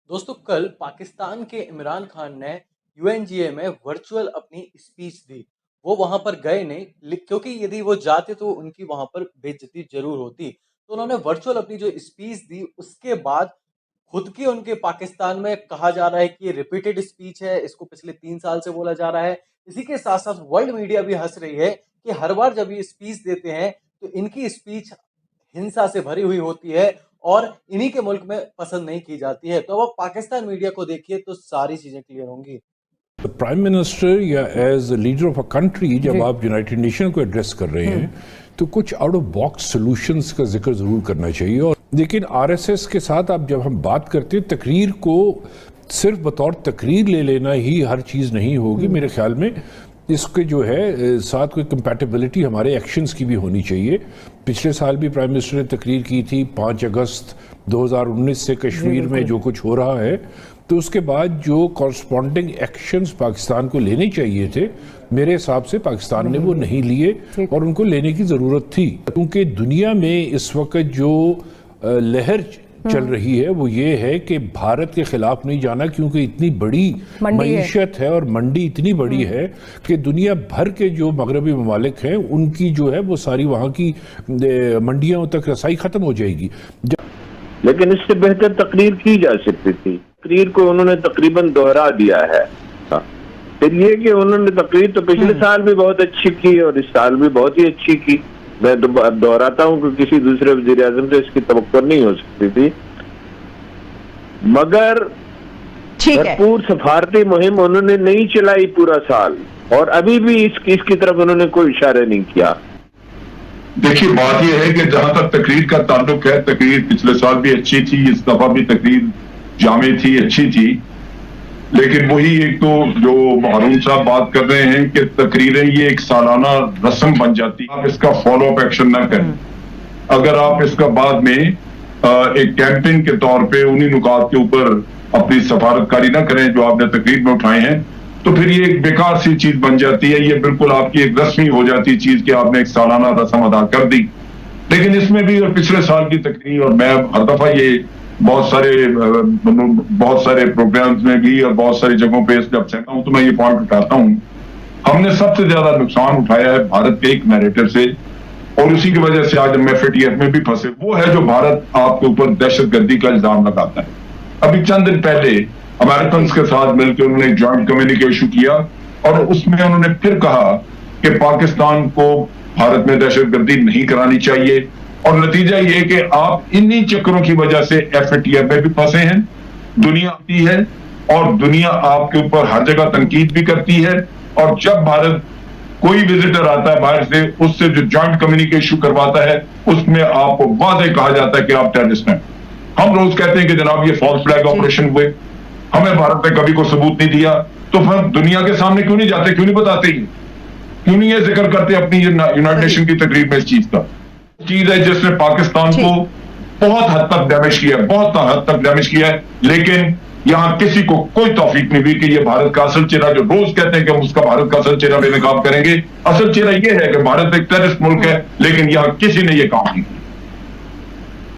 दोस्तों कल पाकिस्तान के इमरान खान ने यूएनजीए में वर्चुअल अपनी स्पीच दी। वो वहां पर गए नहीं क्योंकि यदि वो जाते तो उनकी वहां पर बेइज्जती जरूर होती। तो उन्होंने वर्चुअल अपनी जो स्पीच दी उसके बाद खुद की उनके पाकिस्तान में कहा जा रहा है कि ये रिपीटेड स्पीच है, इसको पिछले 3 साल से बोला जा रहा है। इसी के साथ साथ वर्ल्ड मीडिया भी हंस रही है कि हर बार जब ये स्पीच देते हैं तो इनकी स्पीच हिंसा से भरी हुई होती है और इन्हीं के मुल्क में पसंद नहीं की जाती है। तो अब आप पाकिस्तान मीडिया को देखिए तो सारी चीजें क्लियर होंगी। प्राइम मिनिस्टर या as leader of a country जब आप यूनाइटेड नेशन को एड्रेस कर रहे हैं तो कुछ आउट ऑफ बॉक्स सॉल्यूशंस का जिक्र जरूर करना चाहिए। और लेकिन आरएसएस के साथ आप जब हम बात करते हैं तकरीर को सिर्फ बतौर तकरीर ले लेना ही हर चीज़ नहीं होगी। मेरे ख्याल में इसके जो है साथ कोई कंपैटिबिलिटी हमारे एक्शंस की भी होनी चाहिए। पिछले साल भी प्राइम मिनिस्टर ने तकरीर की थी 5 अगस्त 2019 से कश्मीर में जो कुछ हो रहा है, तो उसके बाद जो कॉरस्पॉन्डिंग एक्शंस पाकिस्तान को लेने चाहिए थे मेरे हिसाब से पाकिस्तान ने वो नहीं लिए और उनको लेने की ज़रूरत थी। क्योंकि दुनिया में इस वक्त जो लहर चल रही है वो ये है कि भारत के खिलाफ नहीं जाना, क्योंकि इतनी बड़ी मईशत है और मंडी इतनी बड़ी है कि दुनिया भर के जो मगरबी ममालिक हैं उनकी जो है वो सारी वहाँ की मंडियों तक रसाई खत्म हो जाएगी। लेकिन इससे बेहतर तकरीर की जा सकती थी। तकरीर को उन्होंने तकरीबन दोहरा दिया है। फिर ये कि उन्होंने तकरीर तो पिछले साल भी बहुत अच्छी की और इस साल भी बहुत ही अच्छी की। मैं दोहराता हूं कि किसी दूसरे वज़ीर आज़म से इसकी तवक्को नहीं हो सकती थी, मगर भरपूर सफारती मुहिम उन्होंने नहीं चलाई पूरा साल और अभी भी इसकी तरफ उन्होंने कोई इशारा नहीं किया। देखिए, बात यह है कि जहां तक तकरीर का ताल्लुक है, तकरीर पिछले साल भी अच्छी थी, इस दफा भी तकरीर जामे थी, अच्छी थी। लेकिन वही एक तो जो हारून साहब बात कर रहे हैं कि तकरीरें ये एक सालाना रस्म बन जाती है, आप इसका फॉलो अप एक्शन ना करें। अगर आप इसका बाद में एक कैंपेन के तौर पे उन्हीं नुकात के ऊपर अपनी सफारतकारी ना करें जो आपने तकरीर में उठाए हैं, तो फिर ये एक बेकार सी चीज बन जाती है। ये बिल्कुल आपकी एक रस्मी हो जाती चीज कि आपने एक सालाना रस्म अदा कर दी। लेकिन इसमें भी और पिछले साल की तकरीर, और मैं हर दफा ये बहुत सारे प्रोग्राम्स में भी और बहुत सारी जगहों पे जब सहता हूं तो मैं ये पॉइंट उठाता हूं, हमने सबसे ज्यादा नुकसान उठाया है भारत के एक नैरेटिव से, और उसी की वजह से आज हम एफएटीएफ में भी फंसे। वो है जो भारत आपके ऊपर दहशतगर्दी का इल्जाम लगाता है। अभी चंद दिन पहले अमेरिकन के साथ मिलकर उन्होंने एक जॉइंट कम्युनिके इशू किया और उसमें उन्होंने फिर कहा कि पाकिस्तान को भारत में दहशतगर्दी नहीं करानी चाहिए। और नतीजा ये कि आप इन्हीं चक्करों की वजह से एफएटीएफ में भी फंसे हैं। दुनिया आती है और दुनिया आपके ऊपर हर जगह तनकीद भी करती है, और जब भारत कोई विजिटर आता है बाहर से, उससे जो जॉइंट कम्युनिके इशू करवाता है उसमें आपको वाज़ेह कहा जाता है कि आप टेररिस्ट हैं। हम रोज कहते हैं कि जनाब ये फॉल्स फ्लैग ऑपरेशन हुए, हमें भारत ने कभी को सबूत नहीं दिया, तो फिर दुनिया के सामने क्यों नहीं जाते, क्यों नहीं बताते, क्यों नहीं ये जिक्र करते अपनी यूनाइटेड नेशन की तकरीर में। इस चीज का चीज है जिसने पाकिस्तान को बहुत हद तक डैमेज किया है, बहुत हद तक डैमेज किया है। लेकिन यहां किसी को कोई तौफीक नहीं हुई कि ये भारत का असल चेहरा, जो रोज कहते हैं कि हम उसका भारत का असल चेहरा बेनकाब करेंगे, असल चेहरा ये है कि भारत एक टेररिस्ट मुल्क है, लेकिन यहां किसी ने ये काम नहीं किया।